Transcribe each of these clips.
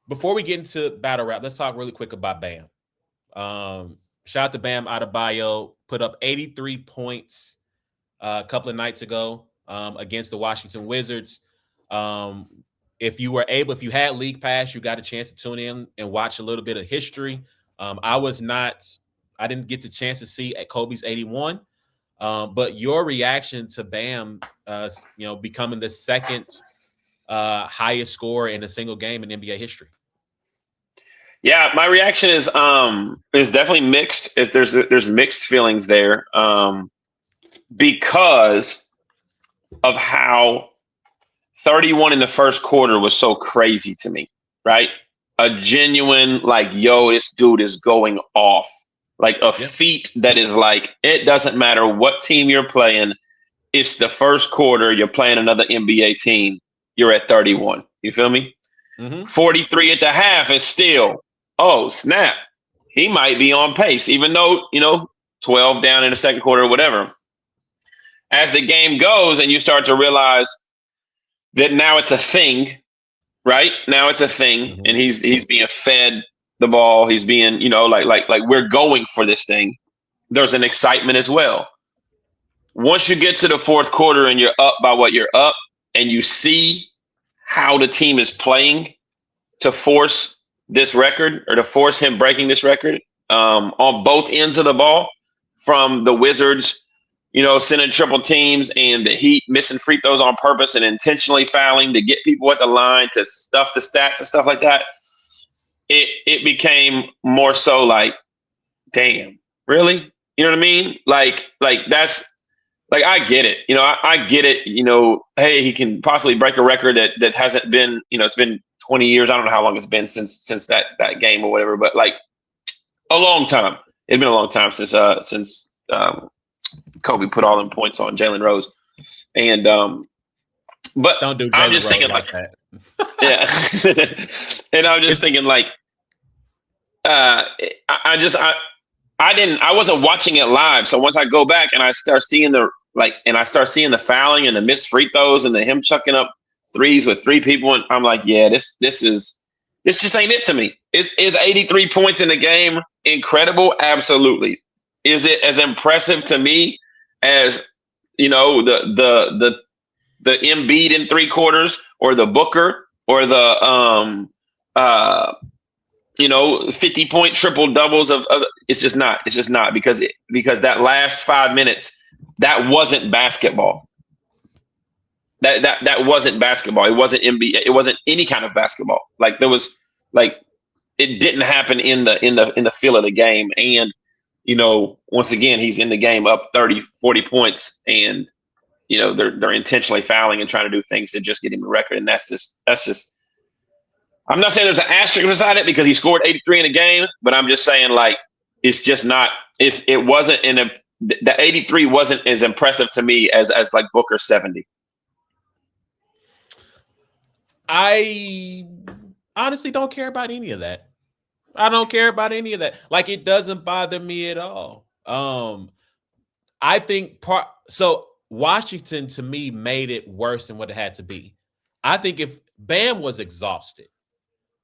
before we get into battle rap, let's talk really quick about Bam. Shout out to Bam Adebayo, put up 83 points a couple of nights ago against the Washington Wizards. If you had League Pass, you got a chance to tune in and watch a little bit of history. I didn't get the chance to see at Kobe's 81. But your reaction to Bam, becoming the second highest scorer in a single game in NBA history. Yeah, my reaction is definitely mixed. There's mixed feelings there because of how 31 in the first quarter was so crazy to me, right? A genuine this dude is going off. Like a feat that is like, it doesn't matter what team you're playing. It's the first quarter. You're playing another NBA team. You're at 31. You feel me? Mm-hmm. 43 at the half is still, oh, snap. He might be on pace, even though, 12 down in the second quarter or whatever. As the game goes and you start to realize that now it's a thing, right? Now it's a thing. Mm-hmm. And he's being fed the ball. He's being, like we're going for this thing. There's an excitement as well. Once you get to the fourth quarter and you're up by what you're up, and you see how the team is playing to force this record or to force him breaking this record on both ends of the ball, from the Wizards, sending triple teams, and the Heat missing free throws on purpose and intentionally fouling to get people at the line to stuff the stats and stuff like that. It became more so like, damn, really? You know what I mean? Like that's like, I get it. I get it. Hey, he can possibly break a record that hasn't been, it's been 20 years. I don't know how long it's been since that game or whatever, but like a long time. It's been a long time since Kobe put all them points on Jalen Rose. And but don't do I'm just Rose thinking like that. Yeah. And I'm just thinking like I wasn't watching it live. So once I go back and I start seeing the fouling and the missed free throws and him chucking up threes with three people, and I'm like, yeah, this just ain't it to me. Is 83 points in the game incredible? Absolutely. Is it as impressive to me as the Embiid in three quarters, or the Booker, or the 50-point triple doubles of it's just not because that last 5 minutes, that wasn't basketball. That wasn't basketball. It wasn't NBA. It wasn't any kind of basketball. Like there was it didn't happen in the feel of the game. And once again, he's in the game up 30, 40 points, and they're intentionally fouling and trying to do things to just get him a record. And that's just I'm not saying there's an asterisk beside it because he scored 83 in a game, but I'm just saying it's just not. It wasn't the 83 wasn't as impressive to me as like Booker's 70. I honestly don't care about any of that. I don't care about any of that. Like, it doesn't bother me at all. I think Washington, to me, made it worse than what it had to be. I think if Bam was exhausted,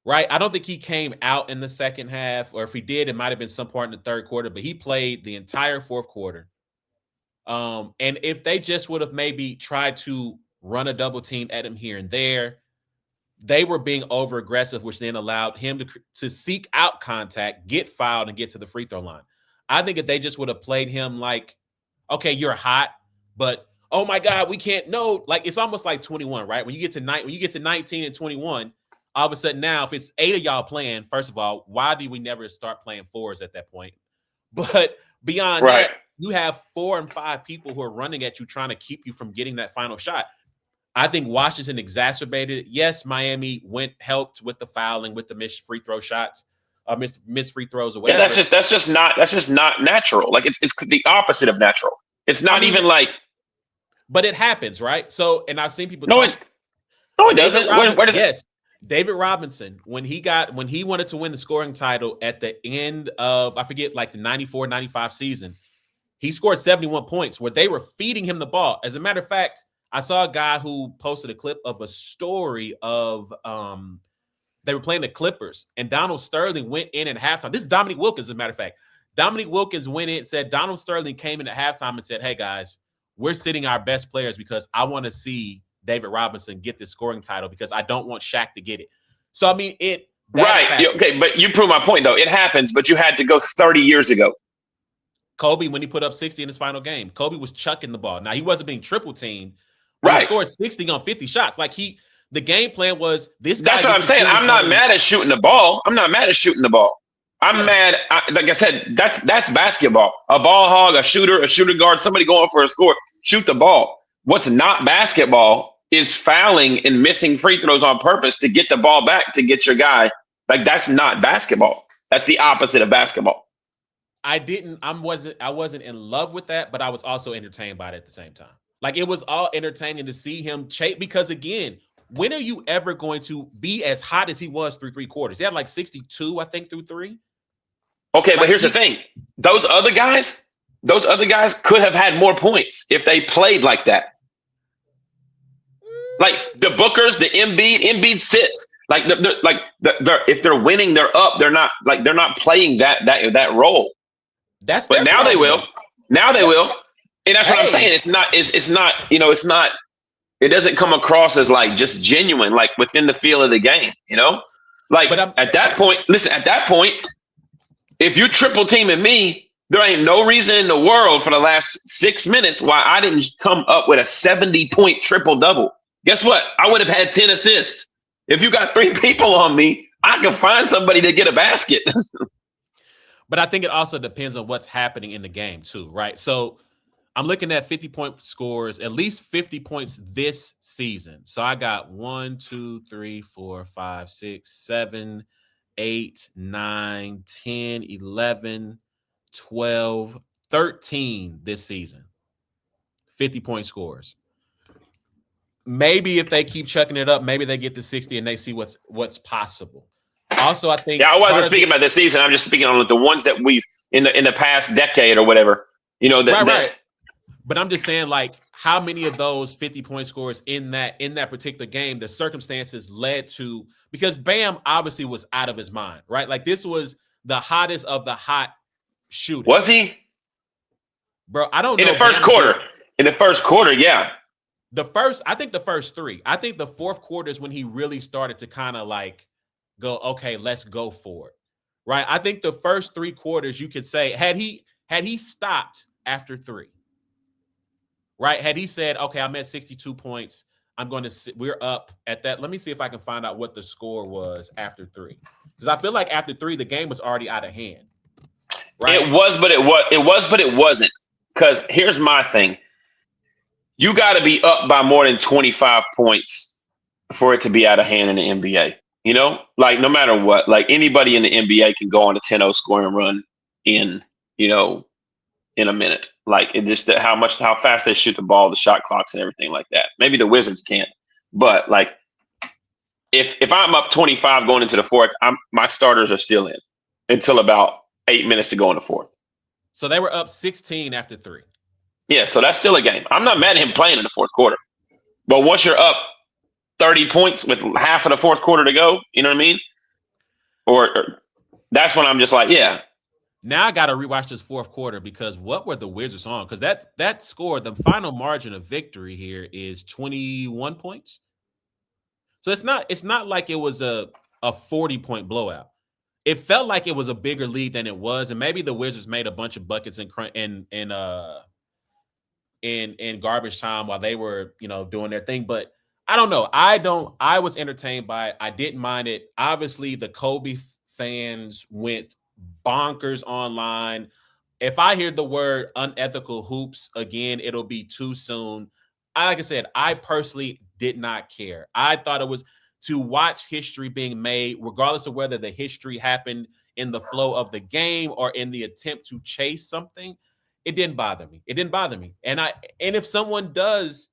right? I don't think he came out in the second half, or if he did, it might have been some part in the third quarter, but he played the entire fourth quarter. And if they just would have maybe tried to run a double team at him here and there, they were being over aggressive, which then allowed him to seek out contact, get fouled, and get to the free throw line. I think if they just would have played him like, okay, you're hot, but oh my God, we can't know. Like, it's almost like 21, right? When you get to 19 and 21, all of a sudden now, if it's 8 of y'all playing, first of all, why do we never start playing fours at that point? But beyond that, you have 4 and 5 people who are running at you, trying to keep you from getting that final shot. I think Washington exacerbated it. Yes, Miami helped with the fouling, with the missed free throw shots, missed free throws or whatever. Yeah, that's just not natural. Like, it's the opposite of natural. It's not even like. But it happens, right? So, and I've seen people. No, it doesn't. Where does yes. David Robinson, when he wanted to win the scoring title at the end of, I forget, like the 94-95 season, he scored 71 points where they were feeding him the ball. As a matter of fact, I saw a guy who posted a clip of a story of They were playing the Clippers, and Donald Sterling went in at halftime. This is Dominique Wilkins, as a matter of fact. Dominique Wilkins went in and said, Donald Sterling came in at halftime and said, hey, guys, we're sitting our best players because I want to see David Robinson get this scoring title because I don't want Shaq to get it. So, I mean, right. Okay, but you prove my point, though. It happens, but you had to go 30 years ago. Kobe, when he put up 60 in his final game, Kobe was chucking the ball. Now, he wasn't being triple teamed. Right. He scored 60 on 50 shots. Like, the game plan was this guy. That's what I'm saying. I'm not mad at shooting the ball. I'm mad. Like I said, that's basketball. A ball hog, a shooter guard, somebody going for a score. Shoot the ball. What's not basketball is fouling and missing free throws on purpose to get the ball back to get your guy. Like, that's not basketball. That's the opposite of basketball. I wasn't in love with that, but I was also entertained by it at the same time. Like, it was all entertaining to see him chase, because again, when are you ever going to be as hot as he was through three quarters? He had like 62, I think, through three. Okay, like, but here's the thing. Those other guys could have had more points if they played like that. Like the Bookers, the Embiid sits. Like if they're winning, they're up. They're not playing that role. But now they will. Now they will. And that's what I'm saying. It's not. It doesn't come across as like just genuine, like within the feel of the game. Like at that point, if you triple teaming me, there ain't no reason in the world for the last 6 minutes why I didn't come up with a 70-point triple double. Guess what? I would have had 10 assists. If you got 3 people on me, I can find somebody to get a basket. But I think it also depends on what's happening in the game too, right? So I'm looking at 50-point scores, at least 50 points this season. So I got 1, 2, 3, 4, 5, 6, 7, 8, 9, 10, 11, 12, 13 this season. 50-point scores. Maybe if they keep chucking it up, maybe they get to 60 and they see what's possible. Also, I think I wasn't speaking about this season. I'm just speaking on the ones that we've in the past decade or whatever. Right. But I'm just saying, like, how many of those 50-point scores in that particular game, the circumstances led to, because Bam obviously was out of his mind, right? Like, this was the hottest of the hot shooting. Was he? Bro, I don't know. In the first quarter, yeah. I think the first 3. I think the fourth quarter is when he really started to kind of like go, okay, let's go for it. Right? I think the first 3 quarters, you could say, had he stopped after 3, right? Had he said, okay, I'm at 62 points. We're up at that. Let me see if I can find out what the score was after 3. Because I feel like after 3, the game was already out of hand. Right? It was, but it wasn't. Because here's my thing. You got to be up by more than 25 points for it to be out of hand in the NBA. Like no matter what, like anybody in the NBA can go on a 10-0 scoring run in a minute. Like it just how fast they shoot the ball, the shot clocks and everything like that. Maybe the Wizards can't, but like if I'm up 25 going into the fourth, my starters are still in until about 8 minutes to go in the fourth. So they were up 16 after 3. Yeah, so that's still a game. I'm not mad at him playing in the fourth quarter. But once you're up 30 points with half of the fourth quarter to go, you know what I mean? Or that's when I'm just like, yeah. Now I got to rewatch this fourth quarter because what were the Wizards on? Because that score, the final margin of victory here is 21 points. So it's not like it was a 40-point blowout. It felt like it was a bigger lead than it was, and maybe the Wizards made a bunch of buckets in garbage time while they were, doing their thing. But I don't know. I was entertained by it. I didn't mind it. Obviously, the Kobe fans went bonkers online. If I hear the word unethical hoops again, it'll be too soon. Like I said, I personally did not care. I thought it was to watch history being made, regardless of whether the history happened in the flow of the game or in the attempt to chase something. It didn't bother me. And if someone does,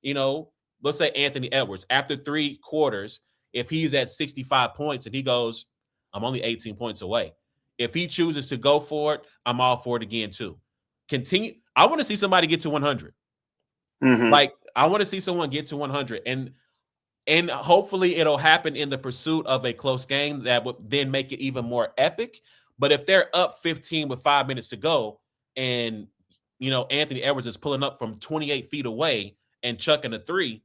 let's say Anthony Edwards, after 3 quarters, if he's at 65 points and he goes, I'm only 18 points away. If he chooses to go for it, I'm all for it again too. Continue. I want to see somebody get to 100. Mm-hmm. Like, I want to see someone get to 100. And And hopefully it'll happen in the pursuit of a close game that would then make it even more epic. But if they're up 15 with 5 minutes to go and, Anthony Edwards is pulling up from 28 feet away and chucking a three,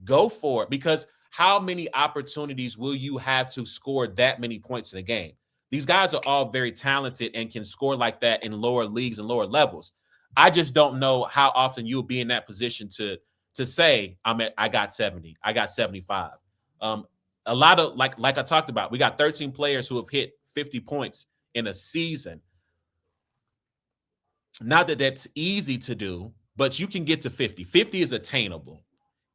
go for it. Because how many opportunities will you have to score that many points in a game? These guys are all very talented and can score like that in lower leagues and lower levels. I just don't know how often you'll be in that position to say I got 70, I got 75. A lot of like I talked about, we got 13 players who have hit 50 points in a season. Not that that's easy to do, but you can get to 50. 50 is attainable.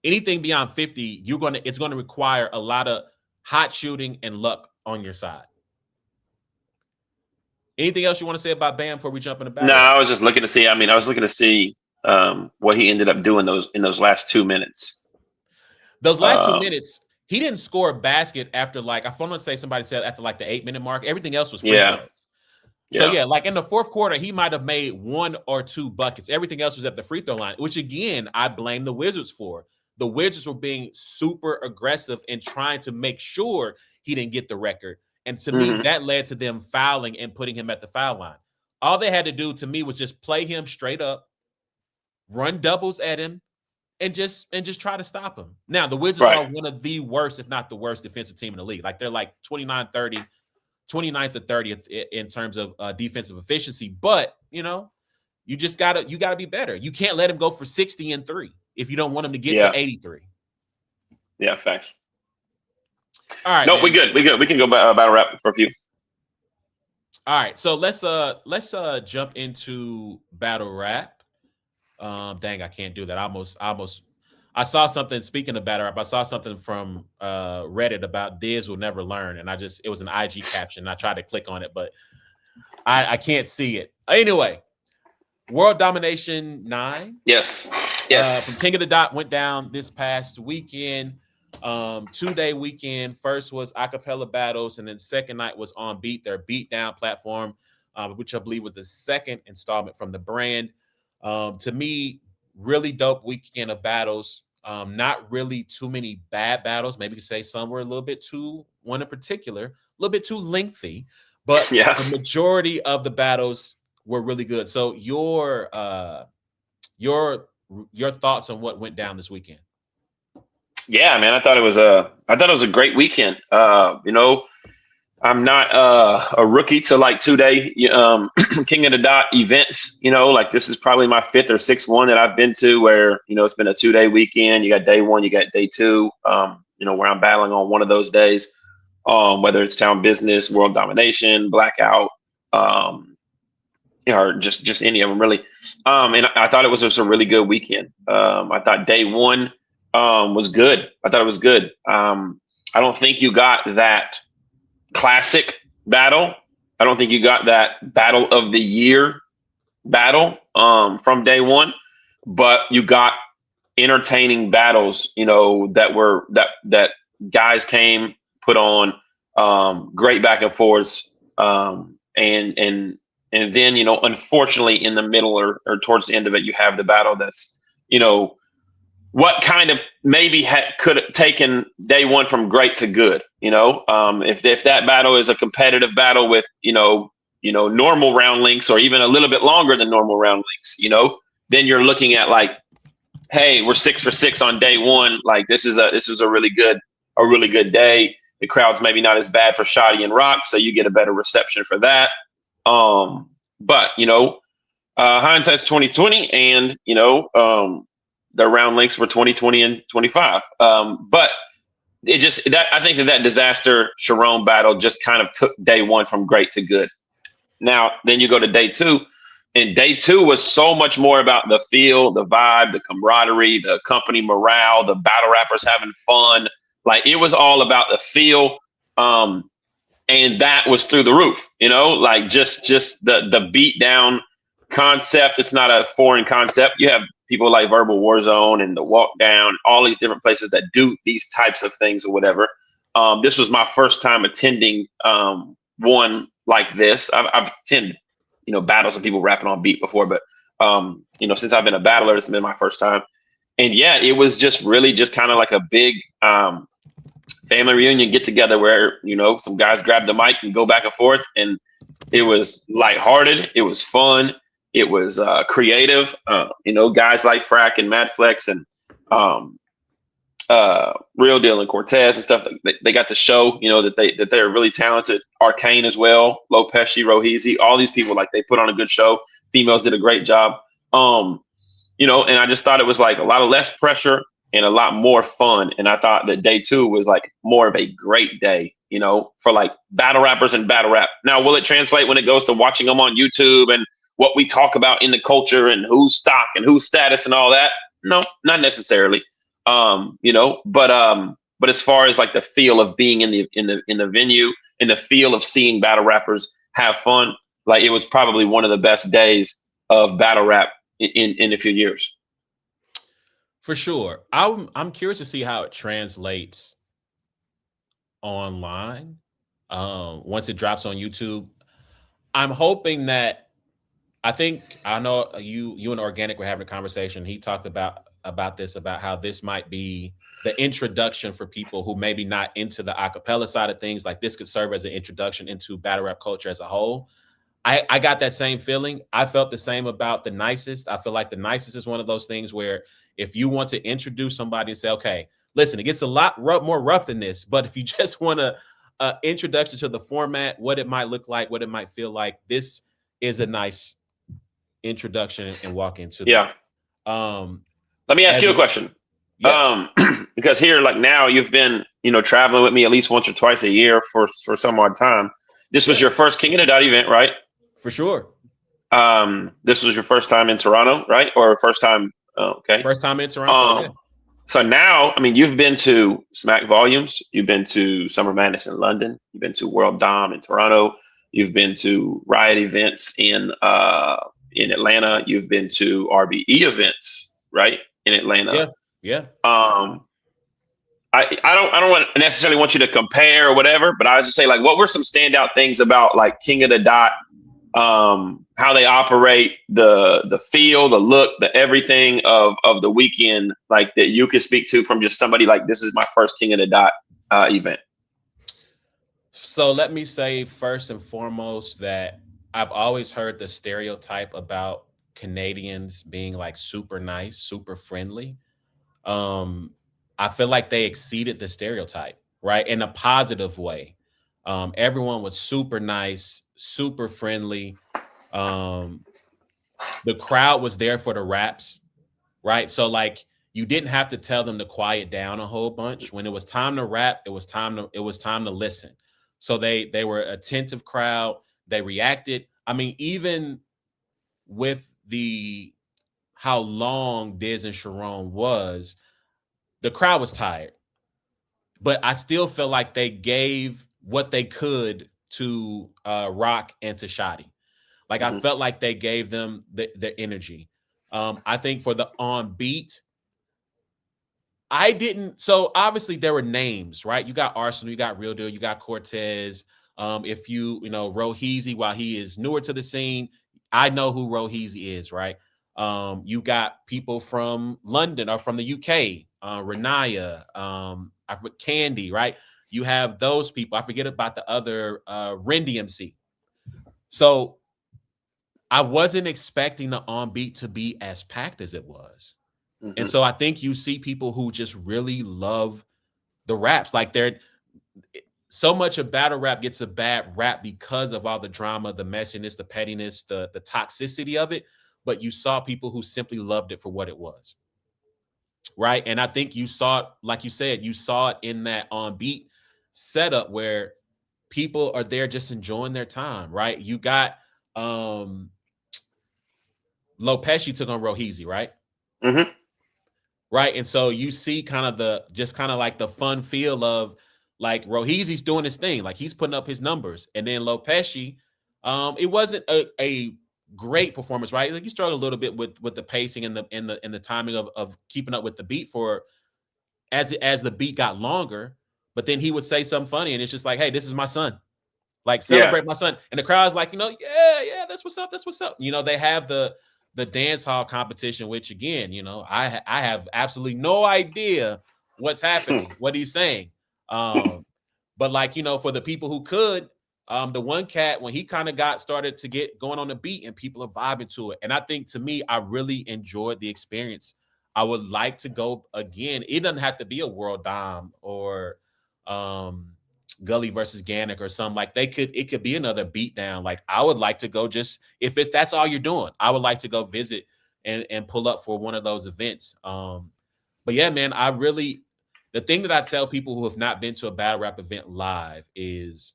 Anything beyond 50, it's going to require a lot of hot shooting and luck on your side. Anything else you want to say about Bam before we jump in the battle? No, I was just looking to see. I was looking to see what he ended up doing in those last 2 minutes. Those last 2 minutes, he didn't score a basket after I want to say somebody said after the 8-minute mark. Everything else was free throws. So in the fourth quarter, he might have made 1 or 2 buckets. Everything else was at the free throw line, which again, I blame the Wizards for. The Wizards were being super aggressive and trying to make sure he didn't get the record. And to me, that led to them fouling and putting him at the foul line. All they had to do to me was just play him straight up, run doubles at him, and just try to stop him. Now, the Wizards are one of the worst, if not the worst, defensive team in the league. They're 29th to 30th in terms of defensive efficiency. But, you just gotta be better. You can't let him go for 60 and 3 if you don't want him to get to 83. Yeah, facts. All right. No, we good. We can go battle rap for a few. All right. So let's jump into battle rap. Dang, I can't do that. I saw something, speaking of battle rap, I saw something from Reddit about Diz will never learn. And it was an IG caption. I tried to click on it, but I can't see it. Anyway, World Domination 9. Yes. From King of the Dot went down this past weekend. 2-day weekend. First was acapella battles, and then second night was on Beat, their beatdown platform, which I believe was the second installment from the brand. To me, really dope weekend of battles. Not really too many bad battles. Maybe to say some were a little bit too, one in particular, a little bit too lengthy, but the majority of the battles were really good. So your thoughts on what went down this weekend? Yeah, man, I thought it was a great weekend. I'm not a rookie to 2-day King of the Dot events. This is probably my 5th or 6th one that I've been to where, it's been a 2-day weekend. You got day 1, you got day 2, where I'm battling on one of those days, whether it's Town Business, World Domination, Blackout, or just any of them really. And I thought it was just a really good weekend. I thought day 1 was good. I thought it was good. I don't think you got that classic battle. I don't think you got that battle of the year battle from day 1, but you got entertaining battles, that guys came, put on great back and forths. And then, unfortunately in the middle or towards the end of it, you have the battle that's, what kind of maybe could have taken day 1 from great to good, if that battle is a competitive battle with, normal round lengths or even a little bit longer than normal round lengths, then you're looking at hey, we're 6 for 6 on day 1. This is a really good day. The crowd's maybe not as bad for Shoddy and Rock, so you get a better reception for that. But hindsight's 2020, and the round lengths were 2020 and 25. But I think that Disaster Charron battle just kind of took day 1 from great to good. Now, then you go to day 2, and day 2 was so much more about the feel, the vibe, the camaraderie, the company morale, the battle rappers having fun. It was all about the feel. And that was through the roof, just the beat down concept. It's not a foreign concept. You have people like Verbal Warzone and the Walk Down, all these different places that do these types of things or whatever. This was my first time attending one like this. I've attended, battles of people rapping on beat before, but since I've been a battler, it's been my first time. And yeah, it was just really just kind of like a big family reunion get together where, some guys grab the mic and go back and forth. And it was lighthearted. It was fun. It was creative. Guys like Frack and Mad Flex and Real Deal and Cortez and stuff. They got to show, that they're really talented. Arcane as well. Lopeshi, Rohizi, all these people, like, they put on a good show. Females did a great job. And I just thought it was like a lot of less pressure and a lot more fun. And I thought that day 2 was like more of a great day, for like battle rappers and battle rap. Now, will it translate when it goes to watching them on YouTube and what we talk about in the culture and who's stock and who's status and all that? No, not necessarily. But as far as like the feel of being in the venue and the feel of seeing battle rappers have fun, like, it was probably one of the best days of battle rap in a few years. For sure. I'm curious to see how it translates online once it drops on YouTube. I'm hoping that, I know you and Organic were having a conversation. He talked about how this might be the introduction for people who maybe not into the acapella side of things. Like, this could serve as an introduction into battle rap culture as a whole. I got that same feeling. I felt the same about The Nicest. I feel like The Nicest is one of those things where if you want to introduce somebody and say, okay, listen, it gets a lot more rough than this, but if you just want to introduction to the format, what it might look like, what it might feel like, this is a nice introduction and walk into. Yeah. Let me ask you a question. Yeah. Because here, like, now you've been, traveling with me at least once or twice a year for some odd time. This was your first King of the Dot event, right? For sure. This was your first time in Toronto, right? Or first time? Okay. First time in Toronto. Yeah. So now, I mean, you've been to Smack Volumes. You've been to Summer Madness in London. You've been to World Dom in Toronto. You've been to Riot events in Atlanta. You've been to RBE events, right, in Atlanta. Yeah. I don't necessarily want you to compare or whatever, but I was just say, like, what were some standout things about, like, King of the Dot, how they operate, the feel, the look, the everything of the weekend, like, that you could speak to from just somebody like, this is my first King of the Dot event. So let me say first and foremost that I've always heard the stereotype about Canadians being, like, super nice, super friendly. I feel like they exceeded the stereotype, right? In a positive way. Everyone was super nice, super friendly. The crowd was there for the raps, right? So, like, you didn't have to tell them to quiet down a whole bunch. When it was time to rap, it was time to listen. So they were attentive crowd. They reacted. I mean, even with how long Diz and Charron was, the crowd was tired, but I still feel like they gave what they could to Rock and to Shotty. Like, I felt like they gave them their energy. I think for the on beat, I didn't. So obviously there were names, right? You got Arsenal, you got Real Deal, you got Cortez. If you Rohizi, while he is newer to the scene, I know who Rohizi is, right? You got people from London or from the UK, Renaya, I forget Candy, right? You have those people. I forget about the other Ren DMC. So I wasn't expecting the on beat to be as packed as it was. Mm-hmm. And so I think you see people who just really love the raps. Like, they're so much of battle rap gets a bad rap because of all the drama, the messiness, the pettiness, the toxicity of it. But you saw people who simply loved it for what it was. Right. And I think you saw it, like you said, you saw it in that on beat setup where people are there just enjoying their time. Right. You got Lopeshi took on Rohizi, right? Mm-hmm. Right. And so you see kind of like the fun feel of, like, Rohizi's doing his thing, like, he's putting up his numbers. And then Lopeshi, it wasn't a great performance, right? Like, he struggled a little bit with the pacing and the timing of keeping up with the beat as the beat got longer. But then he would say something funny, and it's just like, hey, this is my son. Like, celebrate my son. And the crowd's like, yeah, that's what's up. That's what's up. They have the dance hall competition, which, again, I have absolutely no idea what's happening, what he's saying. But like, you know, for the people who could, the one cat, when he kind of started to get going on the beat and people are vibing to it. And I think, to me, I really enjoyed the experience. I would like to go again. It doesn't have to be a World Dom or Gully versus Gannick or something. Like, it could be another beatdown. Like, I would like to go, just if that's all you're doing, I would like to go visit and pull up for one of those events. But yeah, man, the thing that I tell people who have not been to a battle rap event live is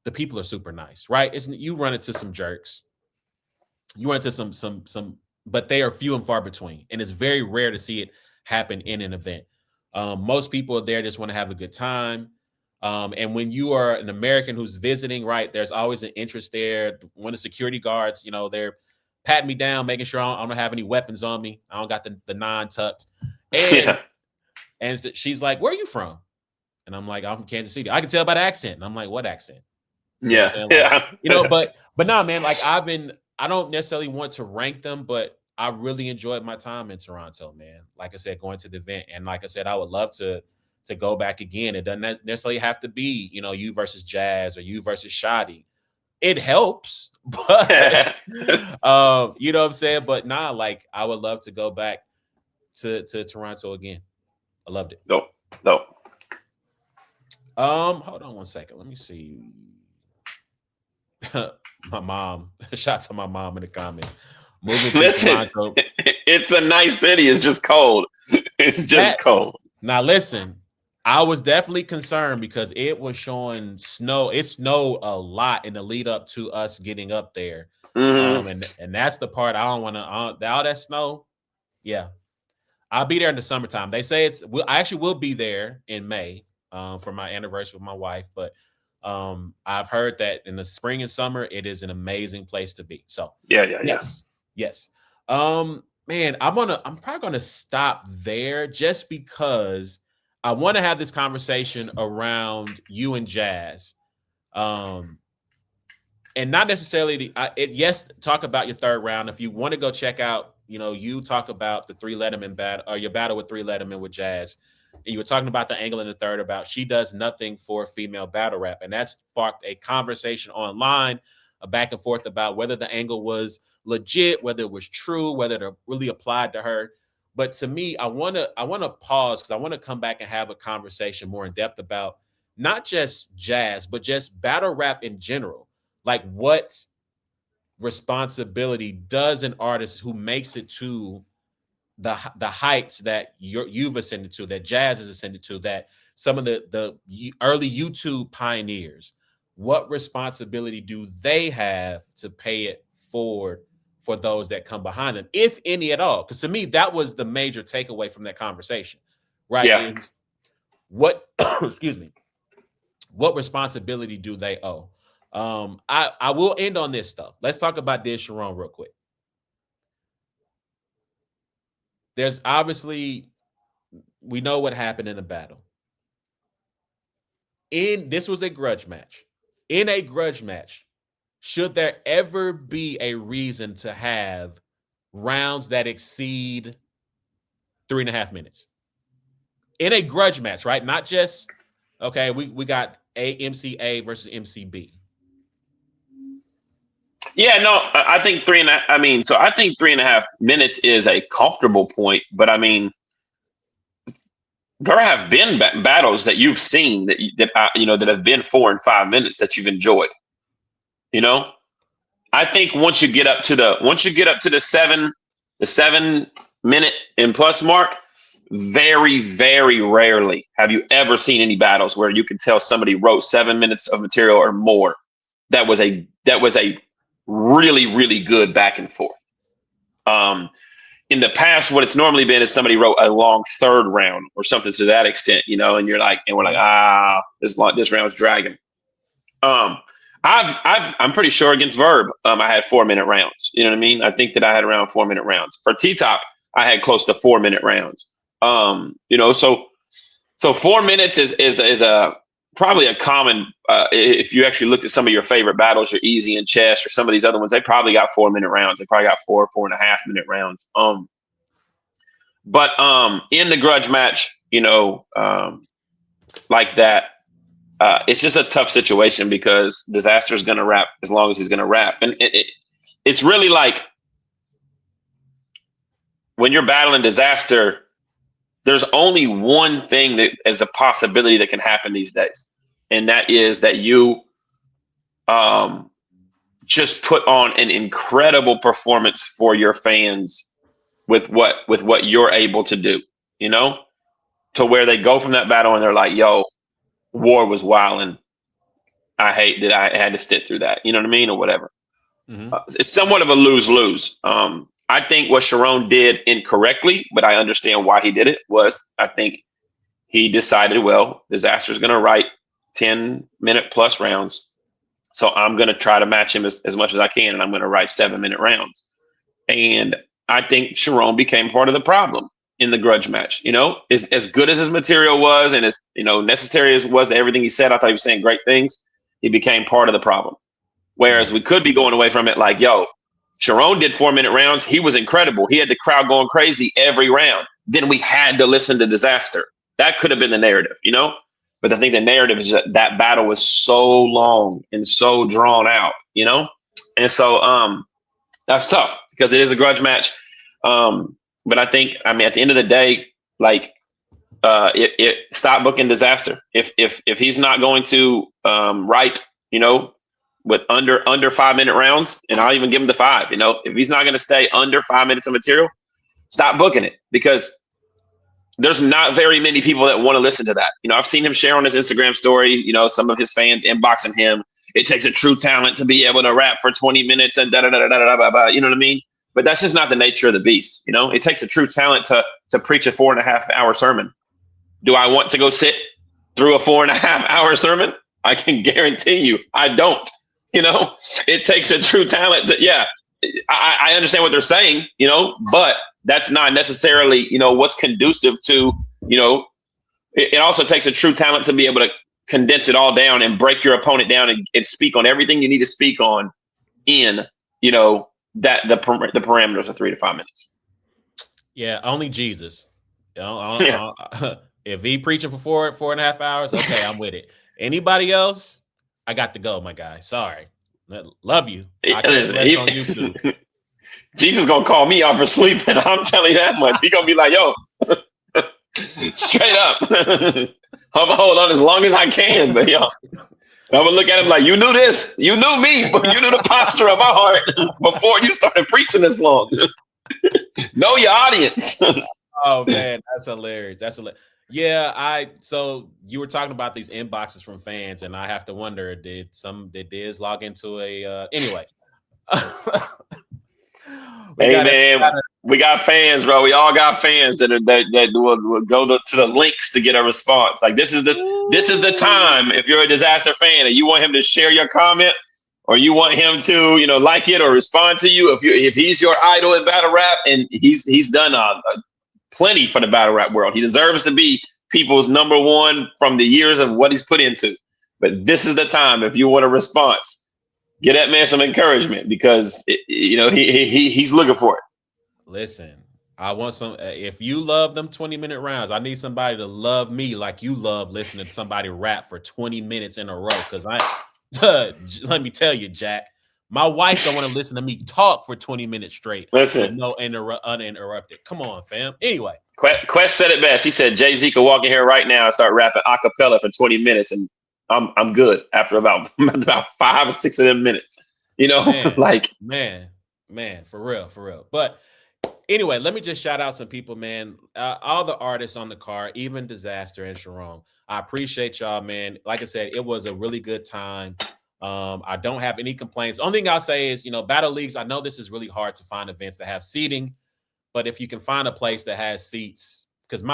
the people are super nice, right? You run into some jerks, you run into some, but they are few and far between, and it's very rare to see it happen in an event. Most people are there just want to have a good time. And when you are an American who's visiting, right, there's always an interest there. One of the security guards, you know, they're patting me down, making sure I don't have any weapons on me. I don't got the 9 tucked. And she's like, "Where are you from?" And I'm like, "I'm from Kansas City." I can tell by the accent. And I'm like, "What accent?" You know, you know, but nah, man, like, I don't necessarily want to rank them, but I really enjoyed my time in Toronto, man. Like I said, going to the event. And like I said, I would love to go back again. It doesn't necessarily have to be, you know, you versus Jazz or you versus Shotty. It helps, but you know what I'm saying? But nah, like, I would love to go back to Toronto again. I loved it. Dope. Hold on one second. Let me see. My mom. Shout out to my mom in the comments. Moving to Toronto. It's a nice city. It's just cold. It's just cold. Now listen, I was definitely concerned because it was showing snow. It snowed a lot in the lead up to us getting up there. And that's the part I don't want to. All that snow, yeah. I'll be there in the summertime. They say I actually will be there in May for my anniversary with my wife. But I've heard that in the spring and summer, it is an amazing place to be. So yes. Man, I'm probably gonna stop there just because I want to have this conversation around you and Jazz, and not necessarily yes, talk about your third round. If you want to go check out, you know, you talk about the 3 Letterman battle, or your battle with 3 Letterman with Jazz, and you were talking about the angle in the third about she does nothing for female battle rap, and that sparked a conversation online, a back and forth about whether the angle was legit, whether it was true, whether it really applied to her. But to me, I want to pause because I want to come back and have a conversation more in depth about not just Jazz, but just battle rap in general. Like, what responsibility does an artist who makes it to the heights that you've ascended to, that Jazz has ascended to, that some of the early YouTube pioneers, what responsibility do they have to pay it forward for those that come behind them, if any at all? Because to me, that was the major takeaway from that conversation, right? Yeah. Is what, excuse me, what responsibility do they owe? I will end on this stuff. Let's talk about Diz Charron real quick. There's obviously, we know what happened in the battle. This was a grudge match. In a grudge match, should there ever be a reason to have rounds that exceed 3.5 minutes? In a grudge match, right? Not just, okay, we got MC A versus MC B. Yeah, no, I think 3.5. I mean, so I think 3.5 minutes is a comfortable point, but I mean, there have been battles that you've seen that have been 4 and 5 minutes that you've enjoyed. You know, I think once you get up to the 7 minute and plus mark, very, very rarely have you ever seen any battles where you can tell somebody wrote 7 minutes of material or more. That was a really, really good back and forth. In the past, what it's normally been is somebody wrote a long third round or something to that extent, you know, and we're like, this round's dragging. I'm pretty sure against Verb, I had 4-minute rounds. You know what I mean? I think that I had around 4-minute rounds. For T-Top, I had close to 4-minute rounds. You know, so 4 minutes is probably a common. If you actually looked at some of your favorite battles, your Easy and Chess or some of these other ones, they probably got 4-minute rounds. They probably got 4.5 minute rounds. But in the grudge match, like that, it's just a tough situation because Disaster is going to rap as long as he's going to rap. And it's really like when you're battling Disaster, there's only one thing that is a possibility that can happen these days. And that is that you just put on an incredible performance for your fans with what you're able to do, to where they go from that battle and they're like, yo, War was wilding. I hate that I had to sit through that. You know what I mean? Or whatever. Mm-hmm. It's somewhat of a lose-lose. I think what Charron did incorrectly, but I understand why he did it, was I think he decided, well, Disaster is going to write 10-minute plus rounds. So I'm going to try to match him as much as I can, and I'm going to write 7-minute rounds. And I think Charron became part of the problem in the grudge match. As good as his material was and as necessary as was to everything he said, I thought he was saying great things. He became part of the problem. Whereas we could be going away from it like, yo, Charron did 4-minute rounds. He was incredible. He had the crowd going crazy every round. Then we had to listen to Disaster. That could have been the narrative, But I think the narrative is that battle was so long and so drawn out, And so that's tough because it is a grudge match. But I think, at the end of the day, like, stop booking Disaster. If he's not going to write, with under 5-minute rounds, and I'll even give him the 5, if he's not going to stay under 5 minutes of material, stop booking it, because there's not very many people that want to listen to that. I've seen him share on his Instagram story, some of his fans inboxing him. It takes a true talent to be able to rap for 20 minutes and da-da-da-da-da-da-da, you know what I mean? But that's just not the nature of the beast. It takes a true talent to preach a 4.5-hour sermon. Do I want to go sit through a 4.5-hour sermon? I can guarantee you I don't. It takes a true talent to, I understand what they're saying, but that's not necessarily, what's conducive to, it also takes a true talent to be able to condense it all down and break your opponent down and speak on everything you need to speak on in, that the parameters of 3 to 5 minutes. Yeah, only Jesus. If he preaching for 4.5 hours, okay, I'm with it. Anybody else, I got to go, my guy. Sorry. Love you. I can less on YouTube. Jesus gonna call me out for sleeping. I'm telling you that much. He gonna be like, yo, straight up. I'm gonna hold on as long as I can, but yo, I'm gonna look at him like, you knew this, you knew me, but you knew the posture of my heart before you started preaching this long. Know your audience. Oh man, that's hilarious. Yeah, so you were talking about these inboxes from fans, and I have to wonder, did Diz log into a anyway? We got fans, bro. We all got fans that will go to the links to get a response. Like this is the time, if you're a Disaster fan and you want him to share your comment, or you want him to like it or respond to you, if he's your idol in battle rap, and he's done plenty for the battle rap world. He deserves to be people's number one from the years of what he's put into. But this is the time, if you want a response, get that man some encouragement, because he's looking for it. Listen, I want some. If you love them 20-minute rounds, I need somebody to love me like you love listening to somebody rap for 20 minutes in a row. Because let me tell you, Jack, my wife don't want to listen to me talk for 20 minutes straight. Listen, no uninterrupted. Come on, fam. Anyway, Quest said it best. He said Jay-Z could walk in here right now and start rapping a cappella for 20 minutes, and I'm good after about 5 or 6 of them minutes. Man, for real. But anyway, let me just shout out some people, man. All the artists on the card, even Disaster and Charron. I appreciate y'all, man. Like I said, it was a really good time. I don't have any complaints. Only thing I'll say is, battle leagues, I know this is really hard to find events that have seating, but if you can find a place that has seats, because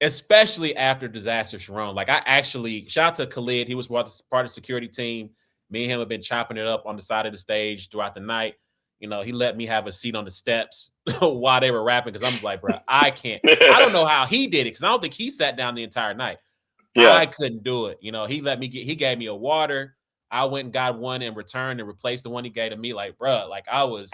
especially after Disaster Charron, like I actually, shout out to Khalid, he was part of the security team. Me and him have been chopping it up on the side of the stage throughout the night. He let me have a seat on the steps while they were rapping, because I'm like, bro, I can't. I don't know how he did it, because I don't think he sat down the entire night. Yeah. I couldn't do it. He gave me a water. I went and got one in return and replaced the one he gave to me. Like, bro, like I was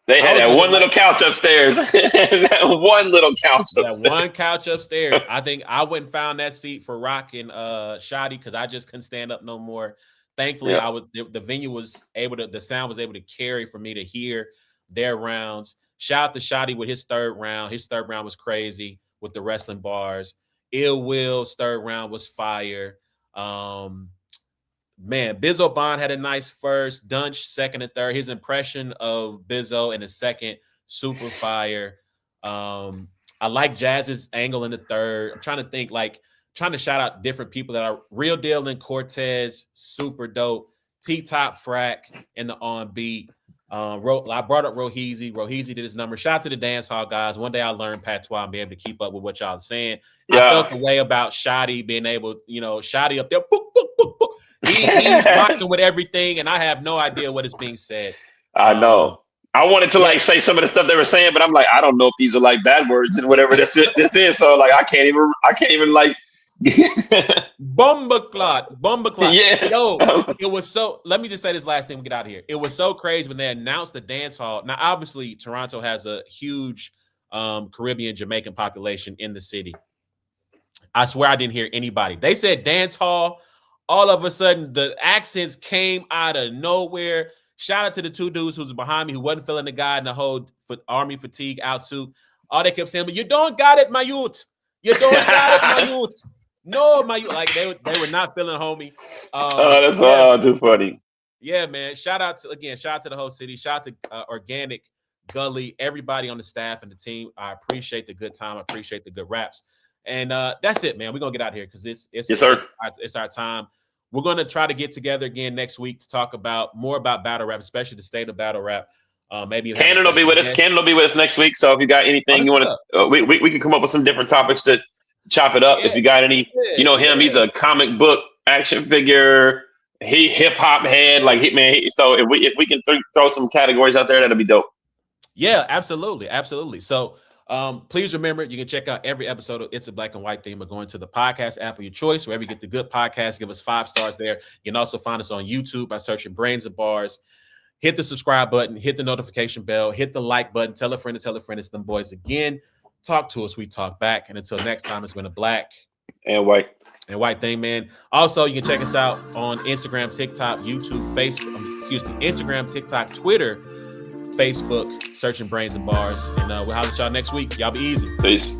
They had that one little couch upstairs. That one little couch upstairs. That one couch upstairs. I think I went and found that seat for Rock and Shotty because I just couldn't stand up no more. Thankfully, the venue was able to, the sound was able to carry for me to hear their rounds. Shout out to Shotty with his third round. His third round was crazy with the wrestling bars. Ill Will's third round was fire. Man, Bizzo Bond had a nice first. Dunch second and third. His impression of Bizzo in the second, super fire. I like Jazz's angle in the third. I'm trying to think, trying to shout out different people that are Real Deal and Cortez, super dope. T-Top Frack in the on beat. I brought up Roheezy. Roheezy did his number. Shout out to the dance hall guys. One day I'll learn patois and be able to keep up with what y'all are saying. Yeah. I felt the way about Shotty being able, Shotty up there, book, book, book, book. He's rocking with everything, and I have no idea what is being said. I know. I wanted to say some of the stuff they were saying, but I'm like, I don't know if these are bad words and whatever this is. So I can't even Bomba clot. Yeah. Yo, it was so. Let me just say this last thing we get out of here. It was so crazy when they announced the dance hall. Now, obviously, Toronto has a huge Caribbean Jamaican population in the city. I swear I didn't hear anybody. They said dance hall. All of a sudden, the accents came out of nowhere. Shout out to the two dudes who was behind me who wasn't feeling the guy in the whole army fatigue outsuit. All they kept saying, but you don't got it, my youth. You don't got it, my youth. No, my youth. They were not feeling homie. That's too funny. Yeah, man. Shout out to the whole city. Shout out to Organic, Gully, everybody on the staff and the team. I appreciate the good time. I appreciate the good raps. And that's it, man. We're gonna get out of here because it's our time. We're gonna try to get together again next week to talk more about battle rap, especially the state of battle rap. Maybe Cannon will be with us. Cannon will be with us next week. So if you got anything you want to, we can come up with some different topics to chop it up. Yeah. If you got any, him. He's a comic book action figure. He hip hop head like Hitman. So if we can throw some categories out there, that'll be dope. Yeah, absolutely. So. Please remember, you can check out every episode of It's a Black and White Thing by going to the podcast app of your choice, wherever you get the good podcasts. Give us 5 stars there. You can also find us on YouTube by searching Brains and Bars. Hit the subscribe button, hit the notification bell, hit the like button, tell a friend to tell a friend. It's them boys again. Talk to us, we talk back. And until next time, it's been a Black and White Thing, man. Also, you can check us out on Instagram, TikTok, YouTube, Facebook, Instagram, TikTok, Twitter, Facebook, searching Brains and Bars. And we'll holler at y'all next week. Y'all be easy. Peace.